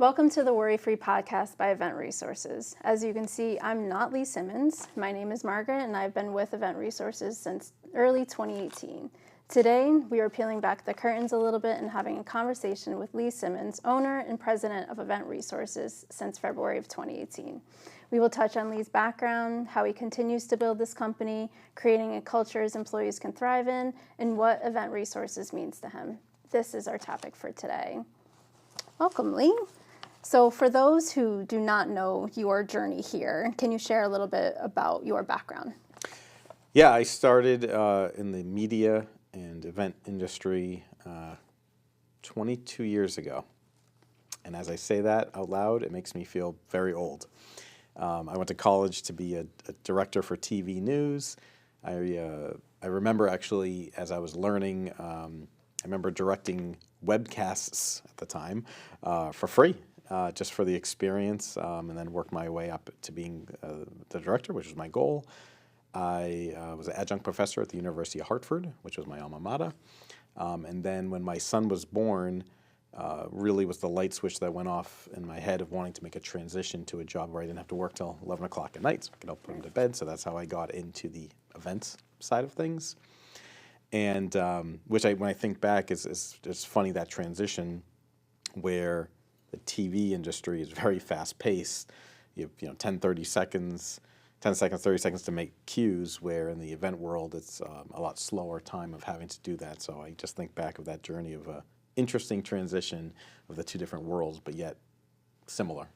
Welcome to the Worry-Free Podcast by Event Resources. As you can see, I'm not Lee Simmons. My name is Margaret, and I've been with Event Resources since early 2018. Today, we are peeling back the curtains a little bit and having a conversation with Lee Simmons, owner and president of Event Resources since February of 2018. We will touch on Lee's background, how he continues to build this company, creating a culture his employees can thrive in, and what Event Resources means to him. This is our topic for today. Welcome, Lee. So for those who do not know your journey here, can you share a little bit about your background? Yeah, I started in the media and event industry 22 years ago. And as I say that out loud, it makes me feel very old. I went to college to be a director for TV news. I remember actually, as I was learning, I remember directing webcasts at the time for free, just for the experience, and then worked my way up to being the director, which was my goal. I was an adjunct professor at the University of Hartford, which was my alma mater. And then when my son was born, really was the light switch that went off in my head of wanting to make a transition to a job where I didn't have to work till 11 o'clock at night, so I could help put him to bed. So that's how I got into the events side of things. And which when I think back, is just funny, that transition where the TV industry is very fast paced. You have 10 seconds, 30 seconds to make cues, where in the event world, it's a lot slower time of having to do that. So I just think back of that journey of a interesting transition of the two different worlds, but yet similar.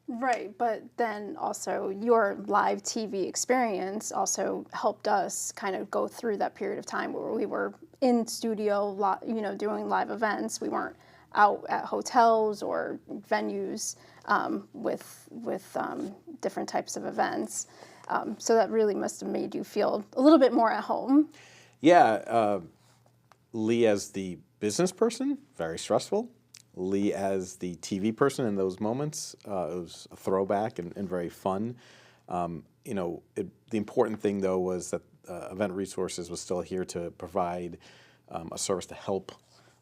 Right, but then also your live TV experience also helped us kind of go through that period of time where we were in studio, doing live events. We weren't out at hotels or venues with different types of events. So that really must have made you feel a little bit more at home. Yeah, Lee as the business person, very stressful. Lee as the TV person in those moments, it was a throwback and very fun. The important thing, though, was that Event Resources was still here to provide a service to help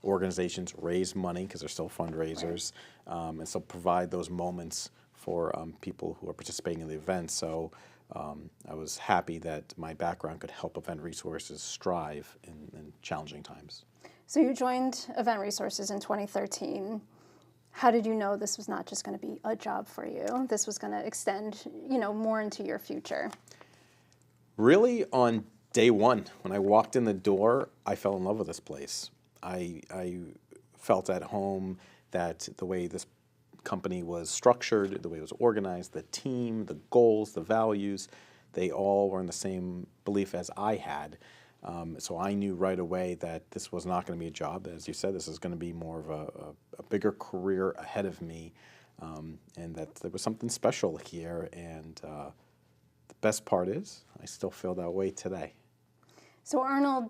organizations raise money, because they're still fundraisers, right. And so provide those moments for people who are participating in the event. So I was happy that my background could help Event Resources strive in challenging times. So you joined Event Resources in 2013. How did you know this was not just going to be a job for you? This was going to extend, more into your future? Really, on day one, when I walked in the door, I fell in love with this place. I felt at home that the way this company was structured, the way it was organized, the team, the goals, the values, they all were in the same belief as I had. So I knew right away that this was not going to be a job. As you said, this is going to be more of a bigger career ahead of me, and that there was something special here. And the best part is, I still feel that way today. So Arnold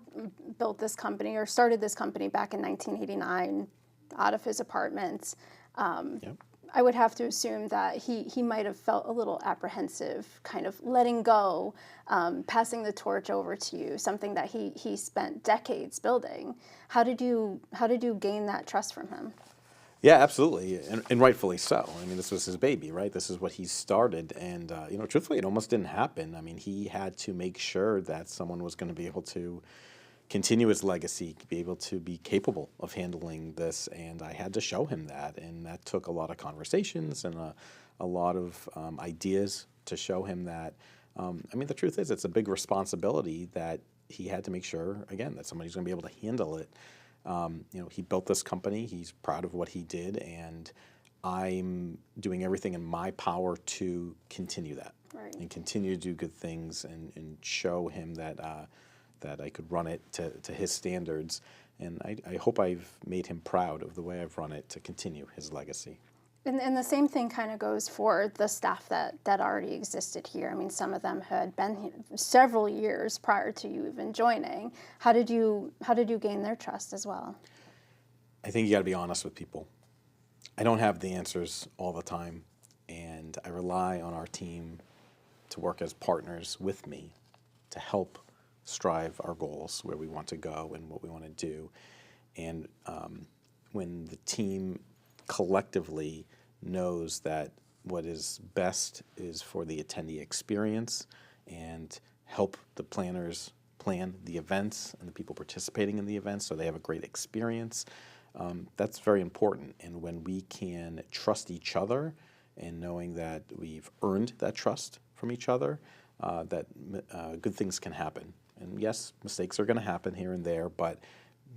built this company, or started this company back in 1989 out of his apartment. Yep. I would have to assume that he might have felt a little apprehensive, kind of letting go, passing the torch over to you, something that he spent decades building. How did you gain that trust from him? Yeah, absolutely, and rightfully so. I mean, this was his baby, right? This is what he started, and truthfully, it almost didn't happen. I mean, he had to make sure that someone was going to be able to continue his legacy, be able to be capable of handling this, and I had to show him that, and that took a lot of conversations and a lot of ideas to show him that. The truth is, it's a big responsibility that he had to make sure, again, that somebody's going to be able to handle it. He built this company. He's proud of what he did, and I'm doing everything in my power to continue that, right, and continue to do good things and show him that I could run it to his standards. And I hope I've made him proud of the way I've run it to continue his legacy. And the same thing kind of goes for the staff that already existed here. I mean, some of them had been here several years prior to you even joining. How did you gain their trust as well? I think you got to be honest with people. I don't have the answers all the time, and I rely on our team to work as partners with me to help strive our goals, where we want to go and what we want to do. And when the team collectively knows that what is best is for the attendee experience and help the planners plan the events and the people participating in the events so they have a great experience. That's very important. And when we can trust each other and knowing that we've earned that trust from each other, that good things can happen. And yes, mistakes are going to happen here and there, but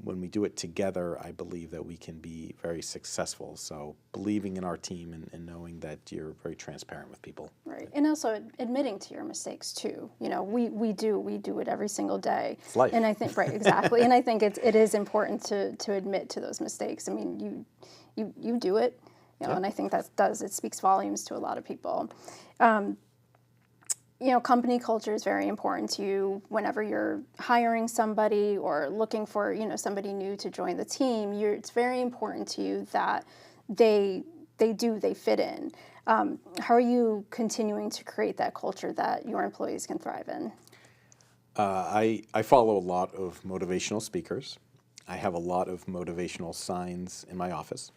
when we do it together, I believe that we can be very successful. So believing in our team and knowing that you're very transparent with people. Right, and also admitting to your mistakes too. You know, we do it every single day. It's life. And I think, right, exactly. And I think it is important to admit to those mistakes. I mean, you do it, you know, Yeah. and I think it speaks volumes to a lot of people. You know, company culture is very important to you whenever you're hiring somebody or looking for, you know, somebody new to join the team. It's very important to you that they fit in. How are you continuing to create that culture that your employees can thrive in? I follow a lot of motivational speakers. I have a lot of motivational signs in my office,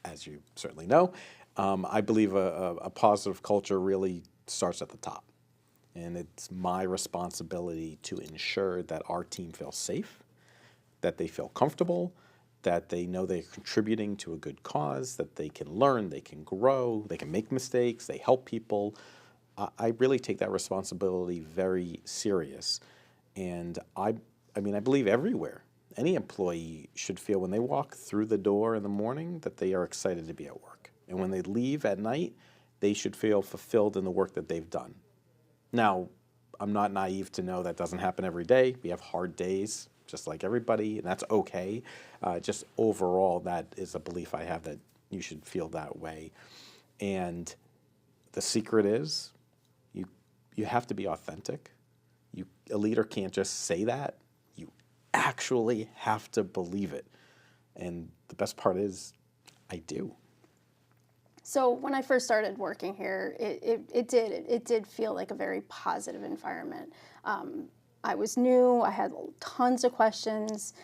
as you certainly know. I believe a positive culture really starts at the top. And it's my responsibility to ensure that our team feels safe, that they feel comfortable, that they know they're contributing to a good cause, that they can learn, they can grow, they can make mistakes, they help people. I really take that responsibility very serious. And I believe everywhere, any employee should feel when they walk through the door in the morning that they are excited to be at work. And when they leave at night, they should feel fulfilled in the work that they've done. Now, I'm not naive to know that doesn't happen every day. We have hard days, just like everybody, and that's okay. Just overall, that is a belief I have that you should feel that way. And the secret is you have to be authentic. A leader can't just say that. You actually have to believe it. And the best part is, I do. So when I first started working here, it did feel like a very positive environment. I was new. I had tons of questions.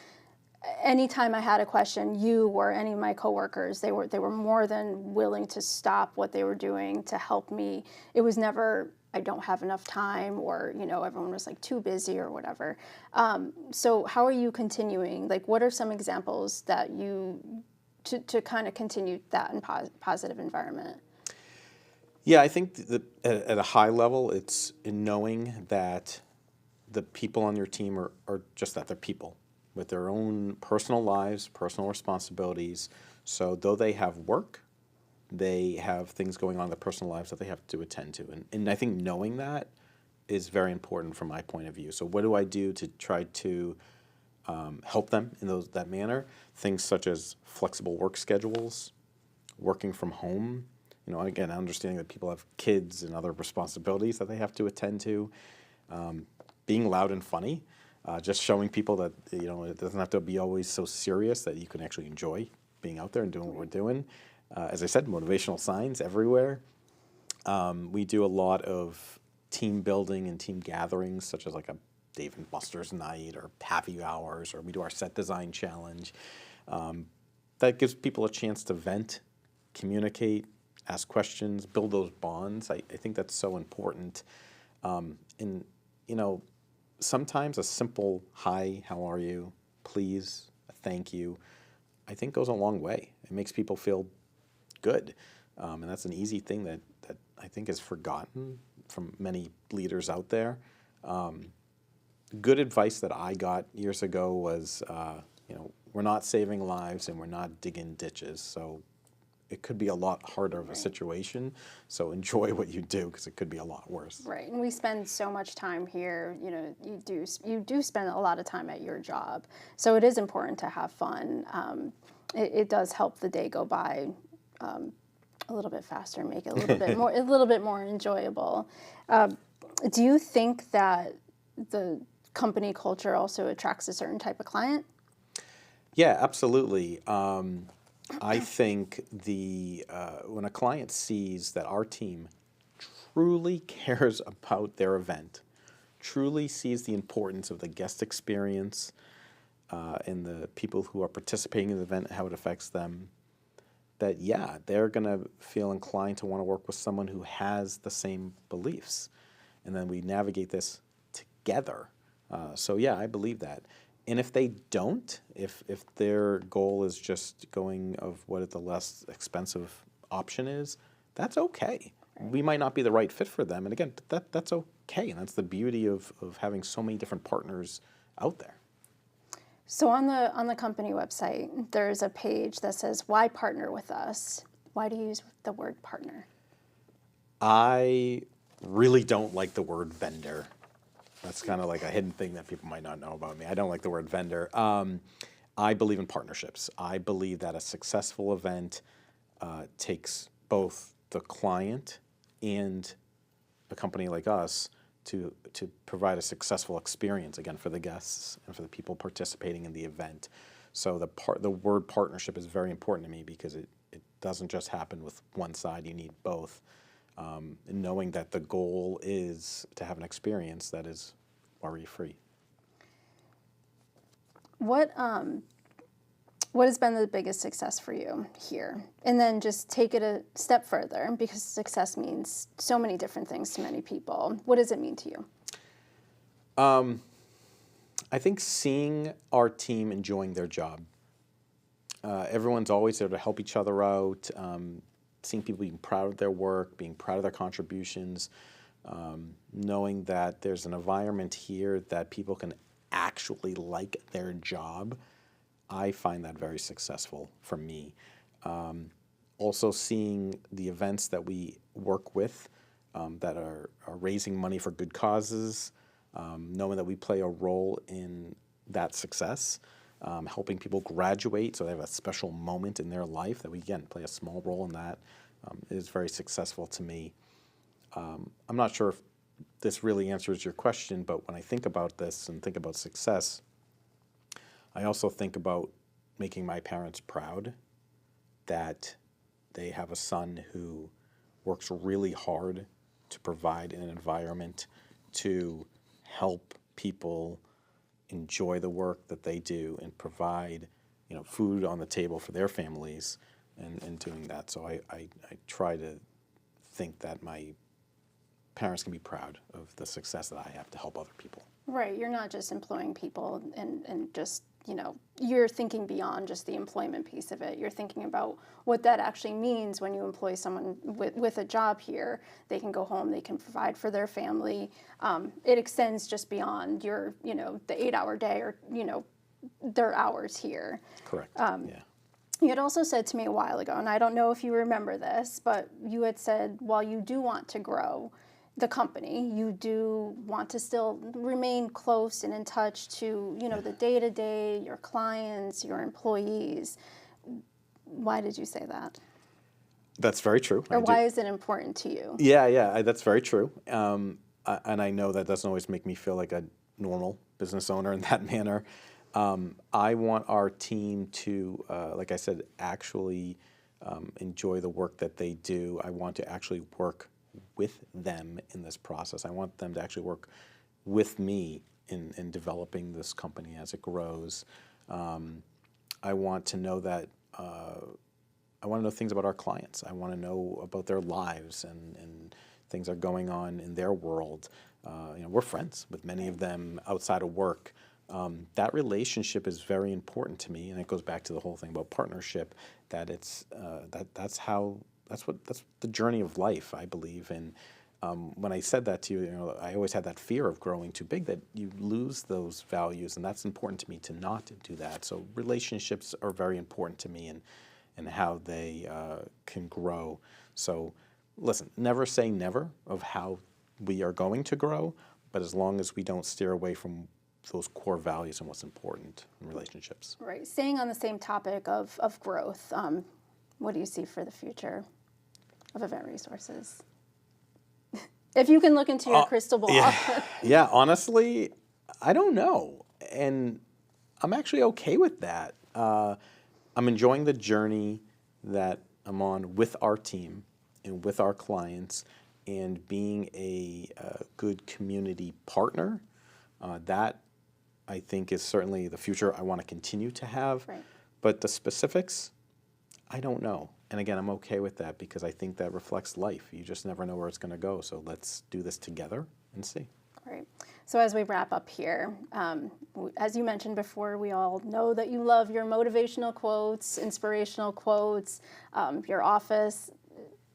Anytime I had a question, you or any of my coworkers, they were more than willing to stop what they were doing to help me. It was never, I don't have enough time, or, you know, everyone was like too busy or whatever. So how are you continuing? Like, what are some examples that to kind of continue that in positive environment? Yeah, I think that at a high level, it's in knowing that the people on your team are just that. They're people with their own personal lives, personal responsibilities. So though they have work, they have things going on in their personal lives that they have to attend to. And I think knowing that is very important from my point of view. So what do I do to try to help them in that manner? Things such as flexible work schedules, working from home. You know, again, understanding that people have kids and other responsibilities that they have to attend to. Being loud and funny, just showing people that, you know, it doesn't have to be always so serious, that you can actually enjoy being out there and doing what we're doing. As I said, motivational signs everywhere. We do a lot of team building and team gatherings, such as like a Dave and Buster's night or happy hours, or we do our set design challenge. That gives people a chance to vent, communicate, ask questions, build those bonds. I think that's so important. And, you know, sometimes a simple hi, how are you, please, a thank you, I think goes a long way. It makes people feel good. And that's an easy thing that I think is forgotten from many leaders out there. Good advice that I got years ago was, you know, we're not saving lives and we're not digging ditches. So it could be a lot harder of a situation. So enjoy what you do, because it could be a lot worse. Right, and we spend so much time here. You know, you do spend a lot of time at your job. So it is important to have fun. It does help the day go by a little bit faster, make it a little bit more enjoyable. Do you think that the company culture also attracts a certain type of client? Yeah, absolutely. I think when a client sees that our team truly cares about their event, truly sees the importance of the guest experience and the people who are participating in the event, how it affects them, that, yeah, they're going to feel inclined to want to work with someone who has the same beliefs. And then we navigate this together. So yeah, I believe that. And if they don't, if their goal is just going of what the less expensive option is, that's okay. Right. We might not be the right fit for them. And again, that's okay. And that's the beauty of having so many different partners out there. So on the company website, there's a page that says, "Why partner with us?" Why do you use the word partner? I really don't like the word vendor. That's kind of like a hidden thing that people might not know about me. I don't like the word vendor. I believe in partnerships. I believe that a successful event takes both the client and a company like us to provide a successful experience, again, for the guests and for the people participating in the event. So the word partnership is very important to me because it doesn't just happen with one side. You need both. And knowing that the goal is to have an experience that is worry-free. What has been the biggest success for you here? And then just take it a step further, because success means so many different things to many people. What does it mean to you? I think seeing our team enjoying their job. Everyone's always there to help each other out. Seeing people being proud of their work, being proud of their contributions, knowing that there's an environment here that people can actually like their job, I find that very successful for me. Also seeing the events that we work with that are raising money for good causes, knowing that we play a role in that success, helping people graduate so they have a special moment in their life that we, again, play a small role in that, is very successful to me. I'm not sure if this really answers your question, but when I think about this and think about success, I also think about making my parents proud that they have a son who works really hard to provide an environment to help people enjoy the work that they do and provide, food on the table for their families and doing that. So I try to think that my parents can be proud of the success that I have to help other people. Right. You're not just employing people and just, you're thinking beyond just the employment piece of it. You're thinking about what that actually means when you employ someone with a job here. They can go home, they can provide for their family. It extends just beyond your, the 8-hour day or, their hours here. Correct. Yeah. You had also said to me a while ago, and I don't know if you remember this, but you had said, while you do want to grow the company, you do want to still remain close and in touch to, the day-to-day, your clients, your employees. Why did you say that? That's very true. Or why is it important to you? Yeah, that's very true. And I know that doesn't always make me feel like a normal business owner in that manner. I want our team to, like I said, actually enjoy the work that they do. I want to actually work with them in this process. I want them to actually work with me in developing this company as it grows. I want to know that I want to know things about our clients. I want to know about their lives and things that are going on in their world. We're friends with many of them outside of work. That relationship is very important to me, and it goes back to the whole thing about partnership. That it's that's the journey of life, I believe. And when I said that to you, I always had that fear of growing too big, that you lose those values, and that's important to me to not do that. So relationships are very important to me, and how they can grow. So listen, never say never of how we are going to grow, but as long as we don't steer away from those core values and what's important in relationships. Right. Staying on the same topic of growth, what do you see for the future of Event Resources? If you can look into your crystal ball. Yeah, honestly, I don't know. And I'm actually okay with that. I'm enjoying the journey that I'm on with our team and with our clients, and being a good community partner. That, I think, is certainly the future I want to continue to have. Right. But the specifics, I don't know. And again, I'm okay with that because I think that reflects life. You just never know where it's going to go. So let's do this together and see. Great. So as we wrap up here, as you mentioned before, we all know that you love your motivational quotes, inspirational quotes. Your office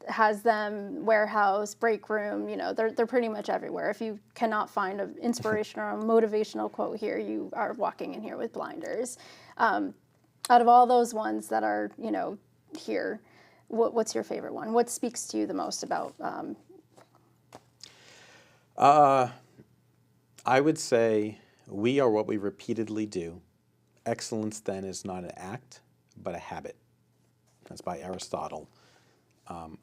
has them, warehouse, break room, they're pretty much everywhere. If you cannot find an inspirational or motivational quote here, you are walking in here with blinders. Out of all those ones that are, here, what's your favorite one? What speaks to you the most about? I would say we are what we repeatedly do. Excellence then is not an act, but a habit. That's by Aristotle.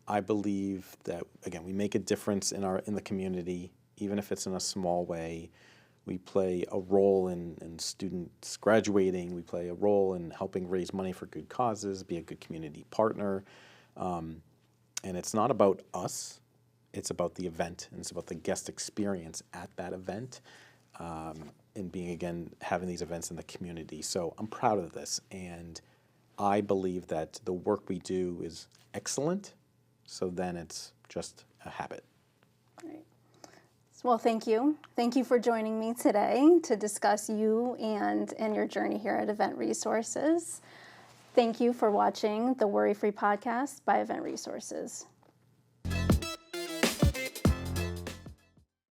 I believe that, again, we make a difference in the community, even if it's in a small way. We play a role in students graduating. We play a role in helping raise money for good causes, be a good community partner. And it's not about us. It's about the event, and it's about the guest experience at that event, and being, again, having these events in the community. So I'm proud of this, and I believe that the work we do is excellent, so then it's just a habit. Great. Well, thank you. Thank you for joining me today to discuss you and your journey here at Event Resources. Thank you for watching the Worry Free Podcast by Event Resources.